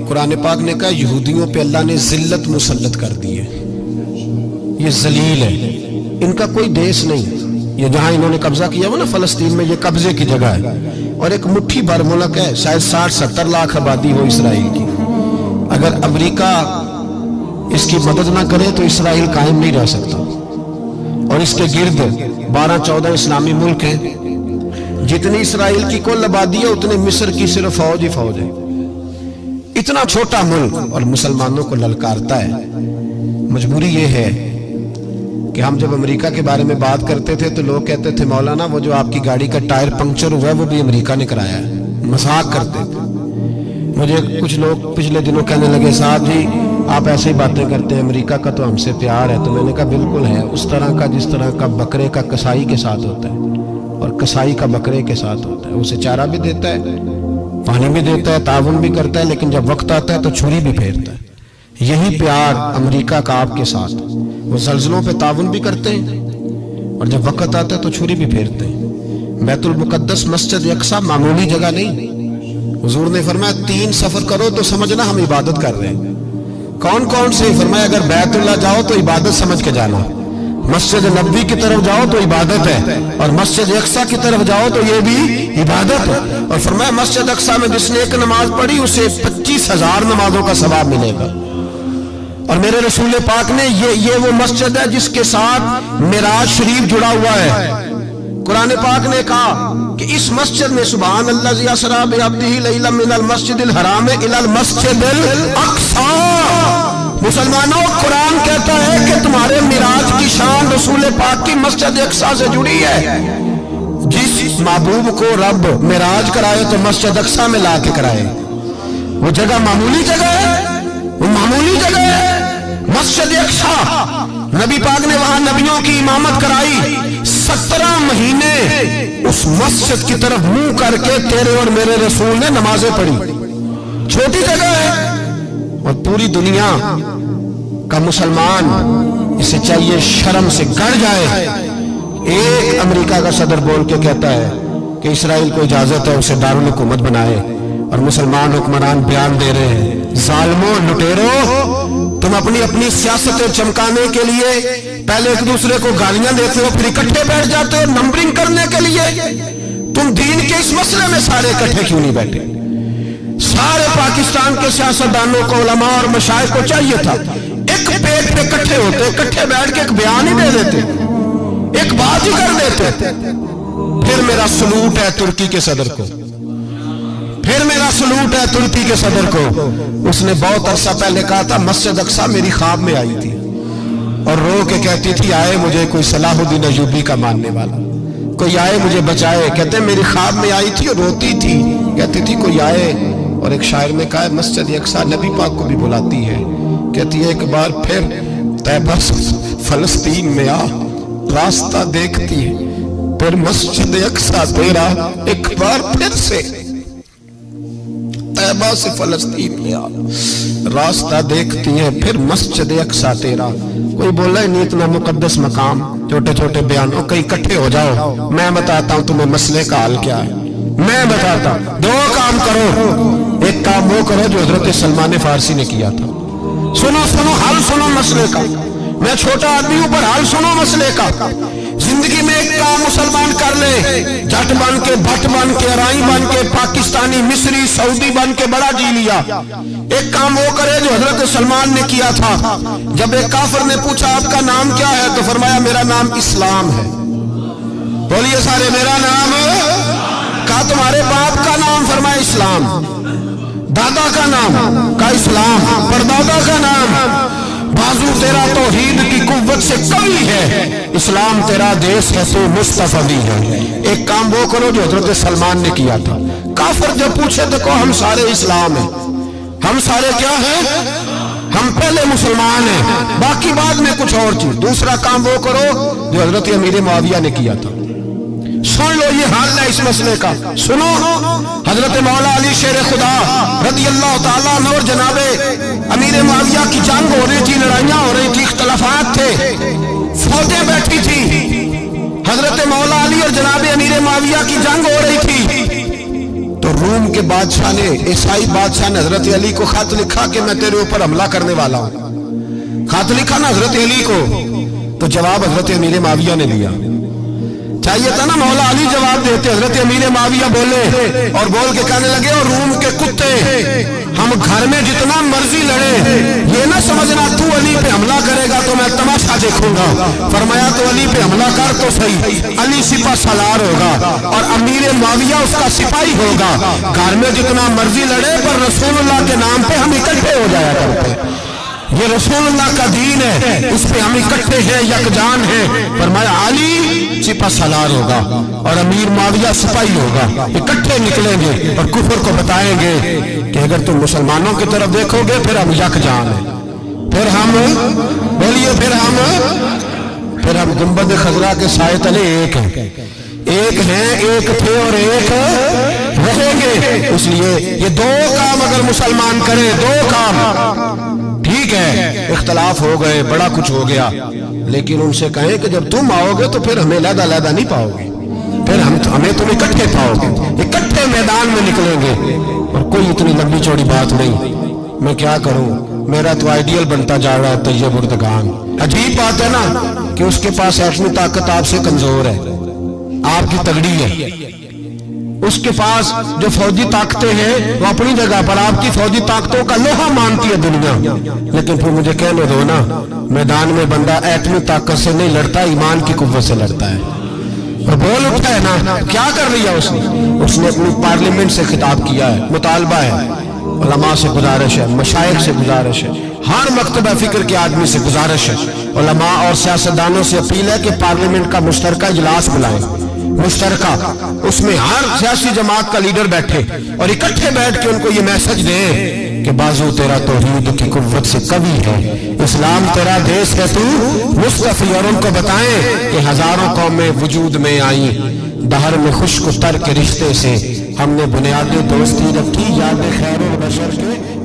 قرآن پاک نے کہا یہودیوں پہ اللہ نے ذلت مسلط کر دی ہے، یہ ذلیل ہے، ان کا کوئی دیش نہیں۔ یہ جہاں انہوں نے قبضہ کیا ہوا نا فلسطین میں، یہ قبضے کی جگہ ہے، اور ایک مٹھی بھر ملک ہے، شاید 60-70 لاکھ آبادی ہو اسرائیل کی۔ اگر امریکہ اس کی مدد نہ کرے تو اسرائیل قائم نہیں رہ سکتا، اور اس کے گرد 12-14 اسلامی ملک ہیں۔ جتنی اسرائیل کی کل آبادی ہے اتنے مصر کی صرف فوج ہی فوج ہے۔ اتنا چھوٹا ملک اور مسلمانوں کو للکارتا ہے۔ مجبوری یہ ہے کہ ہم جب امریکہ کے بارے میں بات کرتے تھے تو لوگ کہتے تھے مولانا وہ جو آپ کی گاڑی کا ٹائر پنکچر ہوا ہے وہ بھی امریکہ نے کرایا ہے، مذاق کرتے تھے۔ مجھے کچھ لوگ پچھلے دنوں کہنے لگے صاحب جی آپ ایسے ہی باتیں کرتے ہیں، امریکہ کا تو ہم سے پیار ہے۔ تو میں نے کہا بالکل ہے، اس طرح کا جس طرح کا بکرے کا کسائی کے ساتھ ہوتا ہے اور کسائی کا بکرے کے ساتھ ہوتا ہے، اسے چارہ بھی دیتا ہے، پانی بھی دیتا ہے، تعاون بھی کرتا ہے، لیکن جب وقت آتا ہے تو چھری بھی پھیرتا ہے۔ یہی پیار امریکہ کا آپ کے ساتھ، وہ زلزلوں پہ تعاون بھی کرتے ہیں اور جب وقت آتا ہے تو چھری بھی پھیرتے ہیں۔ بیت المقدس مسجد اقصی معمولی جگہ نہیں، حضور نے فرمایا 3 سفر کرو تو سمجھنا ہم عبادت کر رہے ہیں۔ کون کون سے؟ فرمایا اگر بیت اللہ جاؤ تو عبادت سمجھ کے جانا، مسجد نبوی کی طرف جاؤ تو عبادت ہے، اور مسجد اقصی کی طرف جاؤ تو یہ بھی عبادت ہے۔ اور فرمایا مسجد اقصی میں جس نے ایک نماز پڑھی اسے 25,000 نمازوں کا ثواب ملے گا۔ اور میرے رسول پاک نے یہ وہ مسجد ہے جس کے ساتھ معراج شریف جڑا ہوا ہے۔ قرآن پاک نے کہا کہ اس مسجد میں سبحان الذی اسری بعبدہ لیلا من المسجد الحرام الی المسجد الاقصی۔ مسلمانوں قرآن کہتا ہے کہ تمہارے معراج کی شان رسول پاک کی مسجد اقصی سے جڑی ہے۔ جس محبوب کو رب معراج کرائے تو مسجد اقصی میں لا کے کرائے۔ وہ جگہ معمولی جگہ ہے، وہ معمولی جگہ ہے مسجد اقصی۔ نبی پاک نے وہاں نبیوں کی امامت کرائی، 17 مہینے اس مسجد کی طرف منہ کر کے تیرے اور میرے رسول نے نمازیں پڑھی۔ چھوٹی جگہ ہے اور پوری دنیا کا مسلمان اسے چاہیے شرم سے گڑ جائے۔ ایک امریکہ کا صدر بول کے کہتا ہے کہ اسرائیل کو اجازت ہے اسے دارالحکومت بنائے، اور مسلمان حکمران بیان دے رہے ہیں ظالموں لٹیرو، تم اپنی سیاستیں چمکانے کے لیے پہلے ایک دوسرے کو گالیاں دیتے ہو، پھر اکٹھے بیٹھ جاتے ہو نمبرنگ کرنے کے لیے۔ تم دین کے اس مسئلے میں سارے اکٹھے کیوں نہیں بیٹھے؟ سارے پاکستان کے سیاستدانوں کو، علماء اور مشائخ کو چاہیے تھا ایک پیٹ پہ اکٹھے ہوتے، اکٹھے بیٹھ کے ایک بیان ہی دے دیتے، ایک بات ہی کر دیتے۔ پھر میرا سلوٹ ہے ترکی کے صدر کو، پھر میرا سلوٹ ہے ترکی کے صدر کو۔ اس نے بہت عرصہ پہلے کہا تھا مسجد اقصی میری خواب میں آئی تھی اور رو کے کہتی تھی آئے مجھے کوئی صلاح الدین ایوبی کا ماننے والا، کوئی آئے مجھے بچائے۔ کہتے میری خواب میں آئی تھی اور روتی تھی، کہتی تھی کوئی آئے۔ اور ایک شاعر نے کہا مسجد اقصی نبی پاک کو بھی بلاتی ہے، کہتی ہے ایک بار پھر طیبہ فلسطین میں آ، راستہ دیکھتی ہے پھر مسجد اقصی تیرا، ایک بار پھر سے طیبہ سے فلسطین میں آ، راستہ دیکھتی ہے پھر مسجد اقصی تیرا۔ کوئی بولا ہے نہیں اتنا مقدس مقام، چھوٹے چھوٹے بیانوں کہیں اکٹھے ہو جاؤ، میں بتاتا ہوں تمہیں مسئلے کا حل کیا ہے، میں بتاتا ہوں۔ 2 کام کرو، ایک کام وہ کرو جو حضرت سلمان فارسی نے کیا تھا، سنو حل سنو مسئلے کا۔ میں چھوٹا آدمی ہوں پر حل سنو مسئلے کا۔ زندگی میں ایک کام مسلمان کر لے، جٹ بن کے، بھٹ بن کے، ارائی بن کے، پاکستانی، مصری، سعودی بن کے بڑا جی لیا۔ ایک کام وہ کرے جو حضرت سلمان نے کیا تھا۔ جب ایک کافر نے پوچھا آپ کا نام کیا ہے تو فرمایا میرا نام اسلام ہے۔ بولیے سارے میرا نام ہے۔ کہا تمہارے باپ کا نام؟ فرمایا اسلام۔ دادا کا نام؟ کہا اسلام۔ پردادا کا نام؟ بازو تیرا توحید کی قوت سے قوی ہے، اسلام تیرا دیس ہے تو مصطفی ہے۔ ایک کام وہ کرو جو حضرت سلمان نے کیا تھا۔ کافر جب پوچھے تو کہو ہم سارے اسلام ہیں، ہم سارے کیا ہیں؟ ہم پہلے مسلمان ہیں، باقی بعد میں کچھ اور چیز۔ دوسرا کام وہ کرو جو حضرت امیر معاویہ نے کیا تھا۔ سن لو یہ حال ہے اس مسئلے کا، سنو۔ حضرت مولا علی شیر خدا رضی اللہ تعالیٰ عنہ اور جناب امیر معاویہ کی جنگ ہو رہی تھی، لڑائیاں ہو رہی تھی، اختلافات تھے، فوجیں بیٹھی تھی۔ حضرت مولا علی اور جناب امیر معاویہ کی جنگ ہو رہی تھی تو روم کے بادشاہ نے، عیسائی بادشاہ نے حضرت علی کو خط لکھا کہ میں تیرے اوپر حملہ کرنے والا ہوں. خط لکھا نا حضرت علی کو، تو جواب حضرت امیر معاویہ نے دیا. چاہیے تھا نا مولا علی جواب دیتے. حضرت امیر معاویہ بولے اور بول کے کہنے لگے، اور روم کے کتے، ہم گھر میں جتنا مرضی لڑے، یہ نہ سمجھنا تو علی پہ حملہ کرے گا تو میں تماشا دیکھوں گا. فرمایا تو علی پہ حملہ کر تو صحیح، علی سپہ سالار ہوگا اور امیر معاویہ اس کا سپاہی ہوگا. گھر میں جتنا مرضی لڑے، پر رسول اللہ کے نام پہ ہم اکٹھے ہو جایا کرتے. یہ رسول اللہ کا دین ہے، اس پہ ہم اکٹھے ہیں، یکجان ہیں. فرمایا علی سپہ سالار ہوگا اور امیر معاویہ سپاہی ہوگا، اکٹھے نکلیں گے اور کفر کو بتائیں گے کہ اگر تم مسلمانوں کی طرف دیکھو گے پھر ہم یکجان ہیں، پھر ہم بولیے پھر ہم گنبد خضرا کے سائے تلے ایک ہیں، ایک ہیں، ایک تھے اور ایک رہیں گے. اس لیے یہ دو کام اگر مسلمان کرے، دو کام، ٹھیک ہے اختلاف ہو گئے، بڑا کچھ ہو گیا، لیکن ان سے کہیں کہ جب تم آؤ گے تو پھر ہمیں علیحدہ نہیں پاؤ گے، پھر ہمیں تم اکٹھے پاؤ گے، اکٹھے میدان میں نکلیں گے. اور کوئی اتنی لمبی چوڑی بات نہیں. میں کیا کروں، میرا تو آئیڈیل بنتا جا رہا ہے طیب اردگان. عجیب بات ہے نا کہ اس کے پاس ایٹمی طاقت آپ سے کمزور ہے، آپ کی تگڑی ہے. اس کے پاس جو فوجی طاقتیں ہیں وہ اپنی جگہ پر، آپ کی فوجی طاقتوں کا لوہا مانتی ہے دنیا. لیکن پھر مجھے کہنے دو نا، میدان میں بندہ ایٹمی طاقت سے نہیں لڑتا، ایمان کی قوت سے لڑتا ہے. اور بول اٹھا ہے نا، کیا کر رہی ہے اس نے اپنی پارلیمنٹ سے خطاب کیا ہے، مطالبہ ہے، علماء سے گزارش ہے، مشائخ سے گزارش ہے، ہر مکتبہ فکر کے آدمی سے گزارش ہے، علماء اور سیاستدانوں سے اپیل ہے کہ پارلیمنٹ کا مشترکہ اجلاس بلائیں، مشترکہ، اس میں ہر سیاسی جماعت کا لیڈر بیٹھے اور اکٹھے بیٹھ کے ان کو یہ میسج دیں کہ بازو تیرا توحید کی قوت سے قوی ہے، اسلام تیرا دیس ہے، تو مصطفی. اور ان کو بتائیں کہ ہزاروں قومیں وجود میں آئیں، دہر میں خشک تر کے رشتے سے ہم نے بنیادی دوستی رکھی، یاد خیر البشر کے